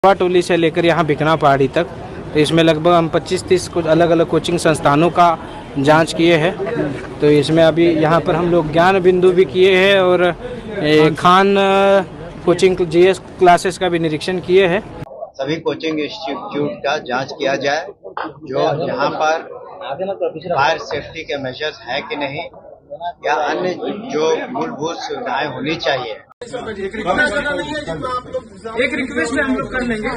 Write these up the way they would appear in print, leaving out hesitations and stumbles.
टोली से लेकर यहाँ बिकना पहाड़ी तक, तो इसमें लगभग हम 25-30 कुछ अलग अलग कोचिंग संस्थानों का जांच किए हैं। तो इसमें अभी यहाँ पर हम लोग ज्ञान बिंदु भी किए हैं और खान कोचिंग जीएस क्लासेस का भी निरीक्षण किए हैं। सभी कोचिंग इंस्टीट्यूट का जांच किया जाए, जो यहाँ पर फायर सेफ्टी के मेजर्स हैं कि नहीं या अन्य जो मूलभूत सुविधाएं होनी चाहिए। एक रिक्वेस्ट है, हम लोग कर लेंगे।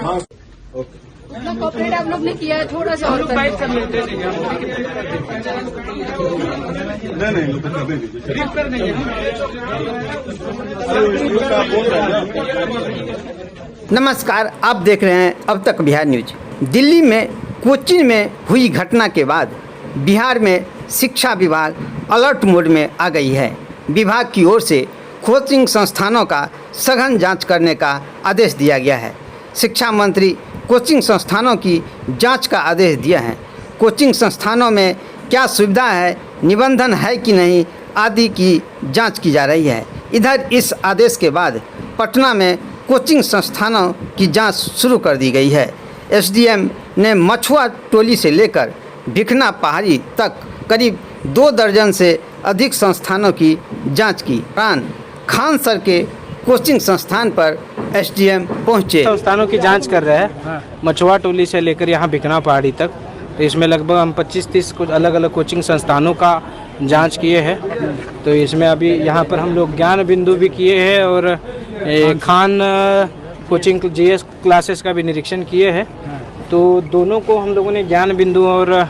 इतना कॉपरेट आप लोग ने किया है, थोड़ा सा और बाइक कर लेते हैं। नमस्कार, आप देख रहे हैं अब तक बिहार न्यूज। दिल्ली में कोचिंग में हुई घटना के बाद बिहार में शिक्षा विभाग अलर्ट मोड में आ गई है। विभाग की ओर से कोचिंग संस्थानों का सघन जांच करने का आदेश दिया गया है। शिक्षा मंत्री कोचिंग संस्थानों की जांच का आदेश दिया है। कोचिंग संस्थानों में क्या सुविधा है, निबंधन है कि नहीं आदि की जांच की जा रही है। इधर इस आदेश के बाद पटना में कोचिंग संस्थानों की जांच शुरू कर दी गई है। एसडीएम ने मछुआ टोली से लेकर बिकना पहाड़ी तक करीब 2 दर्जन से अधिक संस्थानों की जांच की। खान सर के कोचिंग संस्थान पर एसडीएम पहुंचे। संस्थानों की जांच कर रहे हैं, मछुआ टोली से लेकर यहाँ बिकना पहाड़ी तक, तो इसमें लगभग हम 25-30 कुछ अलग अलग कोचिंग संस्थानों का जांच किए हैं। तो इसमें अभी यहाँ पर हम लोग ज्ञान बिंदु भी किए हैं और खान कोचिंग जीएस क्लासेस का भी निरीक्षण किए हैं। तो दोनों को हम लोगों ने ज्ञान बिंदु और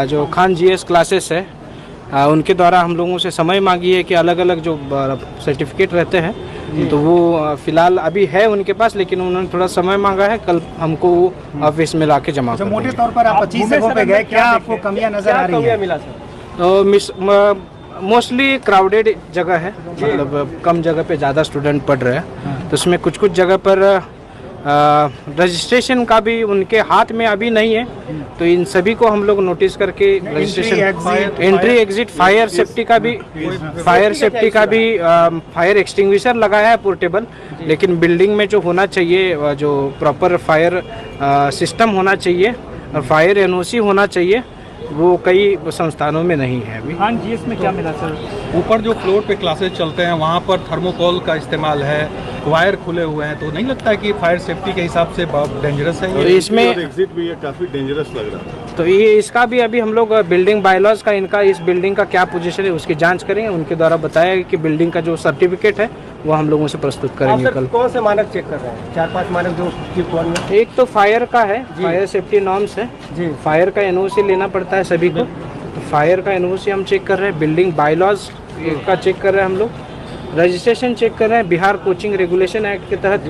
जो खान जीएस क्लासेस है उनके द्वारा हम लोगों से समय मांगी है कि अलग अलग जो सर्टिफिकेट रहते हैं तो वो फिलहाल अभी है उनके पास, लेकिन उन्होंने थोड़ा समय मांगा है। कल हमको वो ऑफिस में लाके जमा कर मोटे तौर पर आप 25 जगहों पे गए, क्या आपको कमियां नजर आ रही है? तो मोस्टली क्राउडेड जगह है, मतलब कम जगह पे ज़्यादा स्टूडेंट पढ़ रहे हैं। तो उसमें कुछ जगह पर रजिस्ट्रेशन का भी उनके हाथ में अभी नहीं है। तो इन सभी को हम लोग नोटिस करके registration, entry exit, fire safety का भी फायर एक्सटिंग्विशर लगाया है पोर्टेबल, लेकिन बिल्डिंग में जो होना चाहिए, जो प्रॉपर फायर सिस्टम होना चाहिए और फायर एनओसी होना चाहिए, वो कई संस्थानों में नहीं है अभी। हाँ जी, इसमें क्या मिला सर? ऊपर जो फ्लोर पे क्लासेस चलते हैं वहाँ पर थर्मोकोल का इस्तेमाल है, वायर खुले हुए हैं, तो नहीं लगता है कि फायर सेफ्टी के हिसाब से बहुत डेंजरस है? तो इसमें एग्जिट भी काफी डेंजरस लग रहा है। तो ये इसका भी अभी हम लोग बिल्डिंग बायलॉज का, इनका इस बिल्डिंग का क्या पोजीशन है उसकी जांच करेंगे। उनके द्वारा बताया कि बिल्डिंग का जो सर्टिफिकेट है वो हम लोगों से प्रस्तुत करेंगे कल। कौन से मानक चेक कर रहे हैं? 4-5 मानक जो एक तो फायर का है, फायर सेफ्टी नॉर्म्स है जी। फायर का एनओसी लेना पड़ता है सभी को, तो फायर का एनओसी हम चेक कर रहे हैं। बिल्डिंग बायलॉज का चेक कर रहे हैं हम लोग। रजिस्ट्रेशन चेक कर रहे हैं। बिहार कोचिंग रेगुलेशन एक्ट के तहत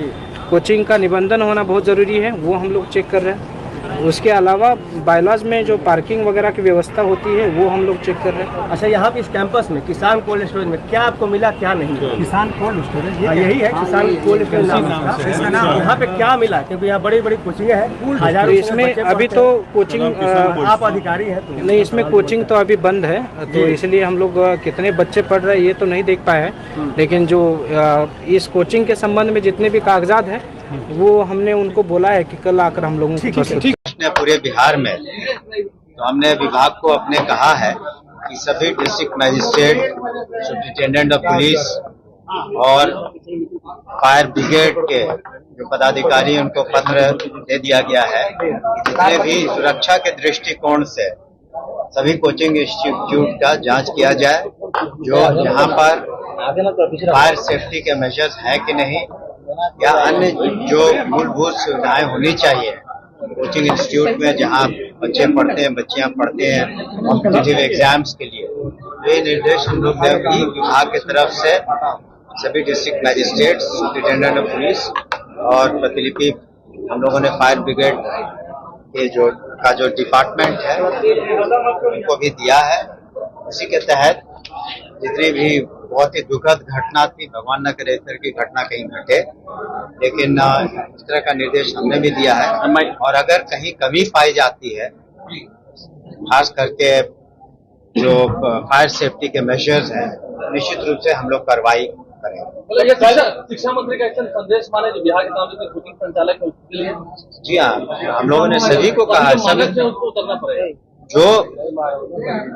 कोचिंग का निबंधन होना बहुत ज़रूरी है, वो हम लोग चेक कर रहे हैं। उसके अलावा बायलॉज में जो पार्किंग वगैरह की व्यवस्था होती है वो हम लोग चेक कर रहे हैं। अच्छा, यहाँ पे इस कैंपस में किसान कोल्ड स्टोरेज में क्या आपको मिला, क्या नहीं? किसान कोल्ड स्टोरेज यही है, किसान कोल्ड स्टोरेज नाम। यहाँ पे क्या मिला? क्योंकि यहाँ बड़ी बड़ी कोचिंग है, हजारों। इसमें अभी तो कोचिंग, आप अधिकारी हैं तो नहीं, इसमें कोचिंग तो अभी बंद है, तो इसलिए हम लोग कितने बच्चे पढ़ रहे हैं ये तो नहीं देख पाए हैं। लेकिन जो इस कोचिंग के संबंध में जितने भी कागजात हैं वो हमने उनको बोला है कि कल आकर हम लोगों को पूरे बिहार में, तो हमने विभाग को अपने कहा है कि सभी district magistrate, superintendent of police और फायर ब्रिगेड के जो पदाधिकारी हैं उनको पत्र दे दिया गया है। जितने भी सुरक्षा के दृष्टिकोण से सभी कोचिंग इंस्टीट्यूट का जांच किया जाए, जो यहाँ पर फायर सेफ्टी के मेजर्स हैं कि नहीं या अन्य जो मूलभूत सुविधाएं होनी चाहिए कोचिंग इंस्टीट्यूट में, जहाँ बच्चे पढ़ते हैं, बच्चियां पढ़ते हैं कॉम्पिटिटिव एग्जाम्स के लिए। ये निर्देश हम लोग विभाग की तरफ से सभी district magistrate, superintendent of police और प्रतिलिपि हम लोगों ने फायर ब्रिगेड के जो डिपार्टमेंट है उनको भी दिया है। उसी के तहत जितनी भी बहुत ही दुखद घटना थी, भगवान न करे इस तरह की घटना कहीं घटे, लेकिन इस तरह का निर्देश हमने भी दिया है। और अगर कहीं कमी पाई जाती है, खास करके जो फायर सेफ्टी के मेजर्स हैं, निश्चित रूप से हम लोग कार्रवाई करेंगे। शिक्षा मंत्री का एक संदेश माने जो बिहार के सामने कोचिंग संचालक है उसके लिए। जी हाँ, हम लोगों ने सभी को कहा सभी उसको उतरना पड़ेगा।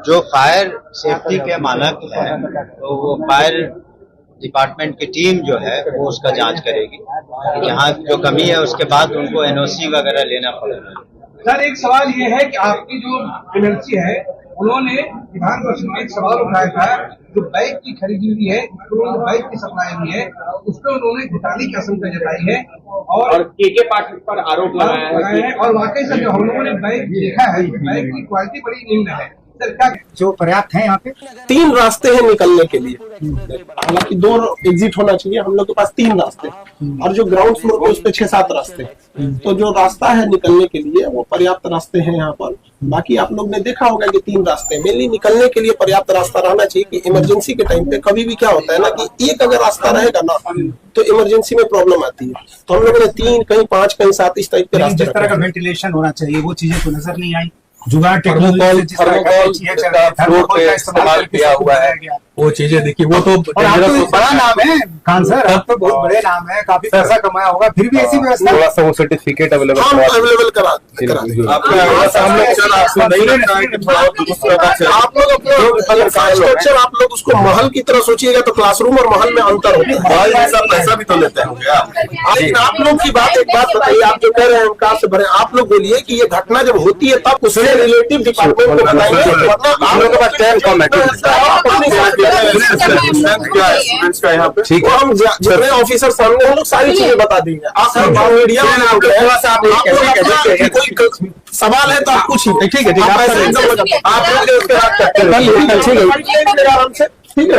जो फायर सेफ्टी के मानक है तो वो फायर डिपार्टमेंट की टीम जो है वो उसका जांच करेगी। यहाँ जो कमी है उसके बाद उनको एनओसी वगैरह लेना पड़ेगा। सर एक सवाल ये है कि आपकी जो एमएलसी है उन्होंने विधानसभा में एक सवाल उठाया था, जो बाइक की खरीदी हुई है, उन्होंने बाइक की सप्लाई हुई है, उसमें उन्होंने घोटाले की आशंका जताई है और के पार्टी पर आरोप लगाया है। और वाकई से जो हम लोगों ने बाइक देखा है, बाइक की क्वालिटी बड़ी निम्न है। जो पर्याप्त है यहाँ पे 3 रास्ते हैं निकलने के लिए, हालांकि 2 एग्जिट होना चाहिए, हम लोग के पास 3 रास्ते और जो ग्राउंड फ्लोर पे उस पे 6-7 रास्ते। तो जो रास्ता है निकलने के लिए वो पर्याप्त रास्ते हैं यहाँ पर। बाकी आप लोग ने देखा होगा कि 3 रास्ते मेनली निकलने के लिए पर्याप्त रास्ता रहना चाहिए कि इमरजेंसी के टाइम पे कभी भी क्या होता है ना कि एक अगर रास्ता रहेगा ना तो इमरजेंसी में प्रॉब्लम आती है। तो हम लोगों ने 3, कहीं 5, कहीं 7 इस टाइप के रास्ते। जिस तरह का वेंटिलेशन होना चाहिए वो चीजें तो नजर नहीं आई। जुगाड़ थर्मोकॉल का इस्तेमाल किया हुआ है, वो चीजें देखिए वो तो बड़ा नाम है खान सर, आप तो बहुत बड़े नाम है, काफी पैसा कमाया होगा, फिर भी ऐसी व्यवस्था थोड़ा सा वो सर्टिफिकेट अवेलेबल करा आप लोग उसको महल की तरह सोचिएगा तो क्लासरूम और महल में अंतर होता है। पैसा भी तो लेते हैं। लेकिन आप लोग की बात एक बात बताइए, आप जो कह रहे हैं हम कहाँ से भरे, आप लोग बोलिए कि ये घटना जब होती है तब उससे रिलेटिव डिपार्टमेंट को बताएंगे, वरना आप लोगों का टाइम कम है। यहाँ पे ठीक है, हम जितने ऑफिसर सामने हम लोग सारी चीजें बता देंगे। आप मीडिया कोई सवाल है तो आप पूछिए। ठीक है, आप लोग आराम से, ठीक है।